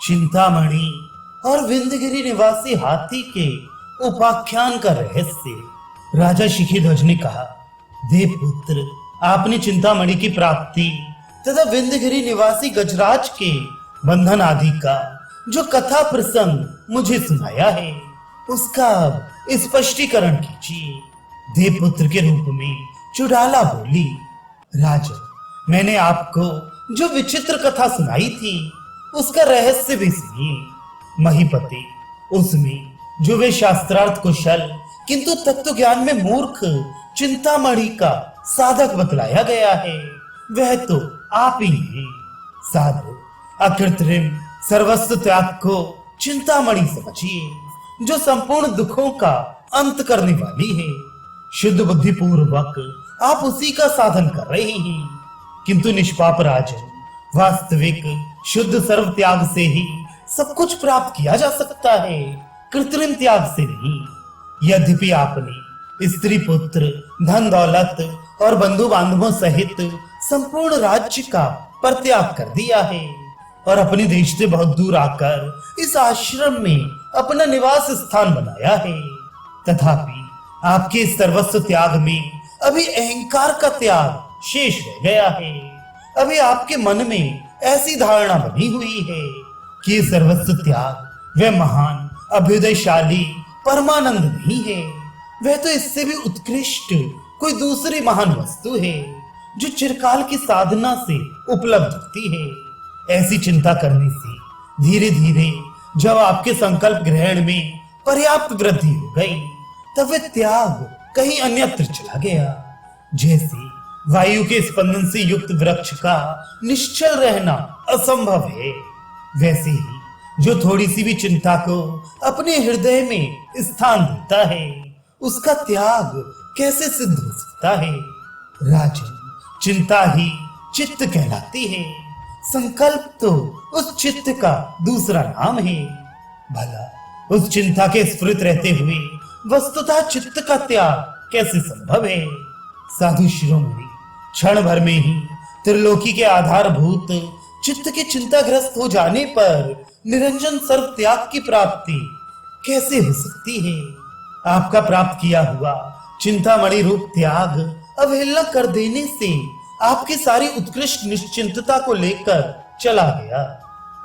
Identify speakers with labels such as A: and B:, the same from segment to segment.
A: चिंतामणि और विंध्यगिरि निवासी हाथी के उपाख्यान का रहस्य। राजा शिखीध्वज ने कहा, देवपुत्र, आपने चिंतामणि की प्राप्ति तथा विंध्यगिरि निवासी गजराज के बंधन आदि का जो कथा प्रसंग मुझे सुनाया है, उसका स्पष्टीकरण कीजिए। देवपुत्र के रूप में चुड़ाला बोली, राजन, मैंने आपको जो विचित्र कथा सुनाई थी उसका रहस्य भी सुनिए। महीपति, उसमें जो वे शास्त्रार्थ कुशल किंतु तत्व ज्ञान में मूर्ख चिंतामणि का साधक बतलाया गया है, वह तो आप ही हैं। साधु, अकृत्रिम सर्वस्व त्याग को चिंतामणि समझिए, जो संपूर्ण दुखों का अंत करने वाली है। शुद्ध बुद्धि पूर्वक आप उसी का साधन कर रहे हैं, किंतु निष्पाप राजन, वास्तविक शुद्ध सर्व त्याग से ही सब कुछ प्राप्त किया जा सकता है, कृत्रिम त्याग से नहीं। यद्यपि आपने स्त्री पुत्र, धन दौलत और बंधु बांधवों सहित संपूर्ण राज्य का परित्याग कर दिया है और अपने देश से बहुत दूर आकर इस आश्रम में अपना निवास स्थान बनाया है, तथापि आपके इस सर्वस्व त्याग में अभी अहंकार का त्याग शेष रह गया है। अभी आपके मन में ऐसी धारणा बनी हुई है कि सर्वस्व त्याग वह महान अभ्युदयशाली परमानंद नहीं है, वह तो इससे भी उत्कृष्ट कोई दूसरी महान वस्तु है जो चिरकाल की साधना से उपलब्ध होती है। ऐसी चिंता करने से धीरे धीरे जब आपके संकल्प ग्रहण में पर्याप्त वृद्धि हो गई, तब वह त्याग कहीं अन्यत्र चला गया। जैसे वायु के स्पंदन से युक्त वृक्ष का निश्चल रहना असंभव है, वैसे ही जो थोड़ी सी भी चिंता को अपने हृदय में स्थान देता है, उसका त्याग कैसे सिद्ध हो सकता है। राजन, चिंता ही चित्त कहलाती है। संकल्प तो उस चित्त का दूसरा नाम है। भला उस चिंता के स्फुरित रहते हुए वस्तुतः चित्त का त्याग कैसे संभव है। साधु शिरोमणि, क्षण भर में ही त्रिलोकी के आधारभूत चित्त के चिंताग्रस्त हो जाने पर निरंजन सर्व त्याग की प्राप्ति कैसे हो सकती है। आपका प्राप्त किया हुआ चिंतामणि रूप त्याग अवहेलना कर देने से आपकी सारी उत्कृष्ट निश्चिंतता को लेकर चला गया।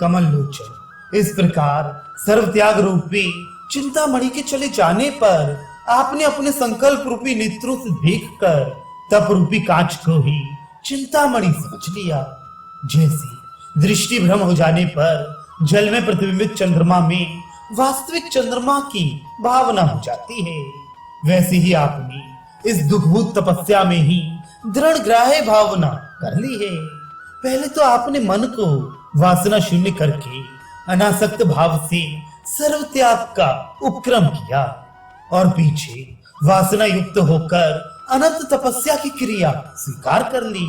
A: कमल लोचन, इस प्रकार सर्व त्याग रूपी चिंतामणि के चले जाने पर आपने अपने संकल्प रूपी नेत्रों से देखकर तप रूपी कांच को ही चिंतामणि समझ लिया। जैसे दृष्टि भ्रम हो जाने पर जल में प्रतिबिंबित चंद्रमा में वास्तविक चंद्रमा की भावना हो जाती है, वैसे ही आपने इस दुखभूत तपस्या में ही दृढ़ ग्राह्य भावना कर ली है। पहले तो आपने मन को वासना शून्य करके अनासक्त भाव से सर्व त्याग का उपक्रम किया और पीछे वासना युक्त होकर अनंत तपस्या की क्रिया स्वीकार कर ली।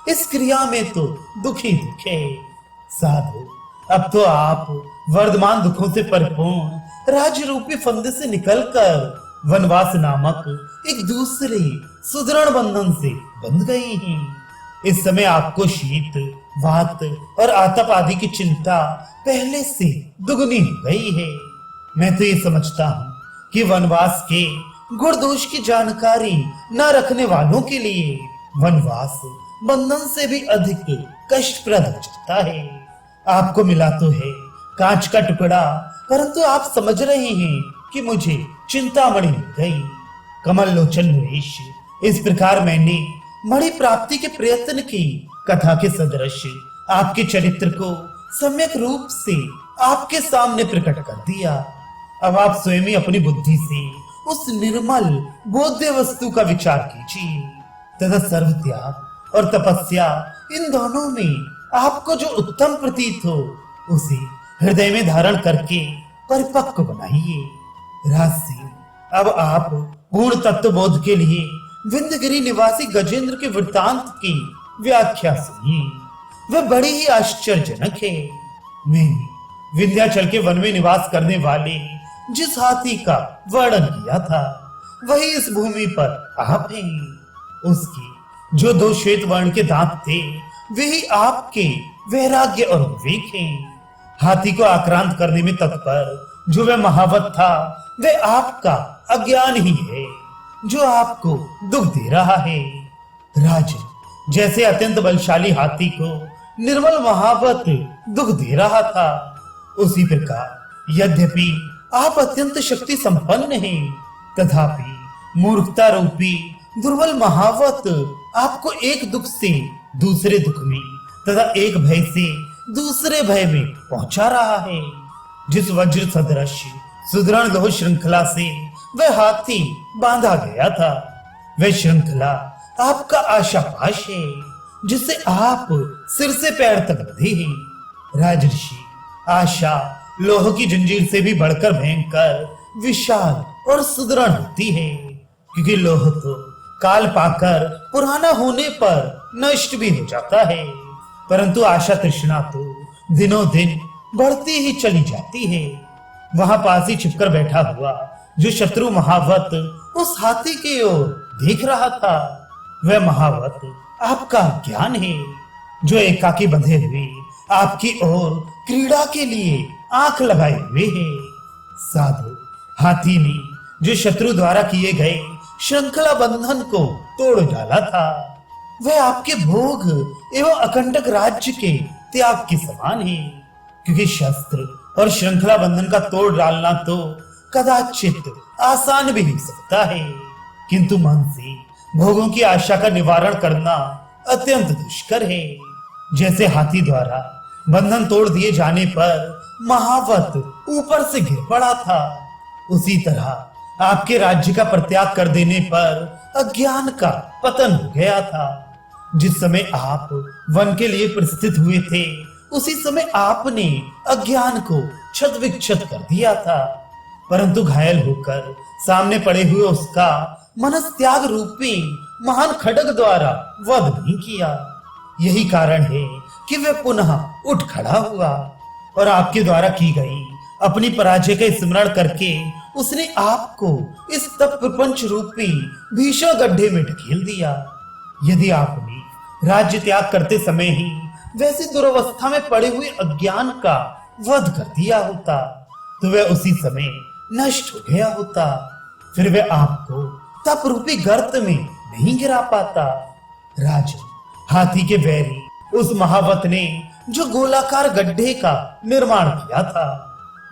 A: इस क्रिया में तो दुख ही दुख है। साधु, अब तो आप वर्धमान दुखों से परिपूर्ण राज्य रूपी फंदे से निकलकर वनवास नामक एक दूसरे सुदृढ़ बंधन से बंध गई हैं। इस समय आपको शीत, वात और आतप आदि की चिंता पहले से दुगनी हो गई है। मैं तो ये समझता हूँ कि वनवास के गुण दोष की जानकारी न रखने वालों के लिए वनवास बंधन से भी अधिक कष्टप्रद हो जाता है। आपको मिला तो है कांच का टुकड़ा, परंतु आप समझ रहे हैं कि मुझे चिंतामणि मिल गई। कमल लोचन नरेश, इस प्रकार मैंने मणि प्राप्ति के प्रयत्न की कथा के सदृश आपके चरित्र को सम्यक रूप से आपके सामने प्रकट कर दिया। अब आप स्वयं ही अपनी बुद्धि से उस निर्मल बोध्य वस्तु का विचार कीजिए तथा सर्व त्याग और तपस्या, इन दोनों में आपको जो उत्तम प्रतीत हो उसे हृदय में धारण करके परिपक्व बनाइए। राजसी, अब आप पूर्ण तत्व बोध के लिए विंध्यगिरि निवासी गजेंद्र के वृत्तांत की व्याख्या सुनिए। वह बड़ी ही आश्चर्यजनक है। मैंने विंध्याचल के वन में निवास करने वाले जिस हाथी का वर्णन किया था, वही इस भूमि पर आप हैं। उसके जो 2 श्वेत वर्ण के दांत थे, वही आपके वैराग्य और विवेक हैं। हाथी को आक्रांत करने में तत्पर जो वह महावत था, वह आपका अज्ञान ही है जो आपको दुख दे रहा है। राजन, जैसे अत्यंत बलशाली हाथी को निर्मल महावत दुख दे रहा था, उसी प्रकार यद्यपि आप अत्यंत शक्ति संपन्न हैं, तथापि मूर्खता रूपी दुर्बल महावत आपको एक दुख से दूसरे दुख में तथा एक भय से दूसरे भय में पहुंचा रहा है। जिस वज्र सदृश सुदृढ़ लोह श्रृंखला से वह हाथी बांधा गया था, वह श्रृंखला आपका आशापाश है जिससे आप सिर से पैर तक बंधे हैं। राजर्षि, आशा लोह की जंजीर से भी बढ़कर भयंकर, विशाल और सुदृढ़ होती है, क्योंकि लोह तो काल पाकर पुराना होने पर नष्ट भी हो जाता है, परंतु आशा तृष्णा तो दिनों दिन बढ़ती ही चली जाती है। वहां पास ही छिपकर बैठा हुआ जो शत्रु महावत उस हाथी की ओर देख रहा था, वह महावत आपका ज्ञान है जो एकाकी बंधे हुए आपकी ओर क्रीड़ा के लिए आंख लगाए हुए है। साधु, हाथी ने जो शत्रु द्वारा किए गए श्रृंखला बंधन को तोड़ डाला था, वह आपके भोग एवं अकंटक राज्य के त्याग के समान है, क्योंकि शस्त्र और श्रृंखला बंधन का तोड़ डालना तो कदाचित आसान भी हो सकता है, किंतु मन से भोगों की आशा का निवारण करना अत्यंत दुष्कर है। जैसे हाथी द्वारा बंधन तोड़ दिए जाने पर महावत ऊपर से गिर पड़ा था, उसी तरह आपके राज्य का परित्याग कर देने पर अज्ञान का पतन हो गया था। जिस समय आप वन के लिए प्रस्थित हुए थे, उसी समय आपने अज्ञान को क्षत विक्षत कर दिया था, परंतु घायल होकर सामने पड़े हुए उसका मनस त्याग रूपी महान खड्ग द्वारा वध नहीं किया। यही कारण है कि वह पुनः उठ खड़ा हुआ और आपके द्वारा की गई अपनी पराजय का स्मरण करके उसने आपको इस तप प्रपंच रूपी भीषण गड्ढे में ढकेल दिया। यदि आपने राज्य त्याग करते समय ही वैसी दुर्अवस्था में पड़े हुए अज्ञान का वध कर दिया होता, तो वह उसी समय नष्ट हो गया होता, फिर वह आपको तप रूपी गर्त में नहीं गिरा पाता। राजन, हाथी के बैरी उस महावत ने जो गोलाकार गड्ढे का निर्माण किया था,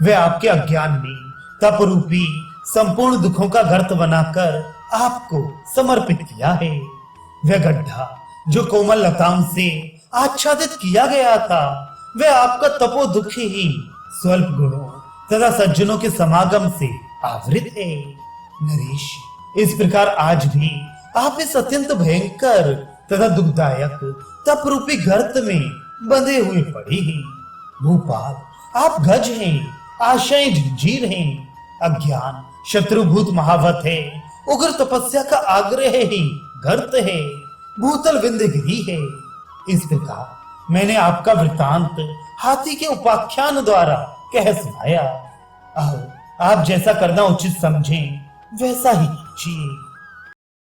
A: वह आपके अज्ञान में तप रूपी संपूर्ण दुखों का गर्त बनाकर आपको समर्पित किया है। वह गड्ढा जो कोमल लताओं से आच्छादित किया गया था, वह आपका तपो दुख ही स्वल्प गुणों तथा सज्जनों के समागम से आवृत है। नरेश, इस प्रकार आज भी आप इस अत्यंत भयंकर तथा दुखदायक तप रूपी गर्त में बंधे हुए पड़े हैं। भूपाल, आप गज हैं, आशाएं जंजीर हैं, अज्ञान शत्रुभूत महावत है, उग्र तपस्या का आग्रह ही गर्त है, भूतल विंध्यगिरी है। इस प्रकार मैंने आपका वृतांत हाथी के उपाख्यान द्वारा कह सुनाया। आओ, आप जैसा करना उचित समझें वैसा ही कीजिए।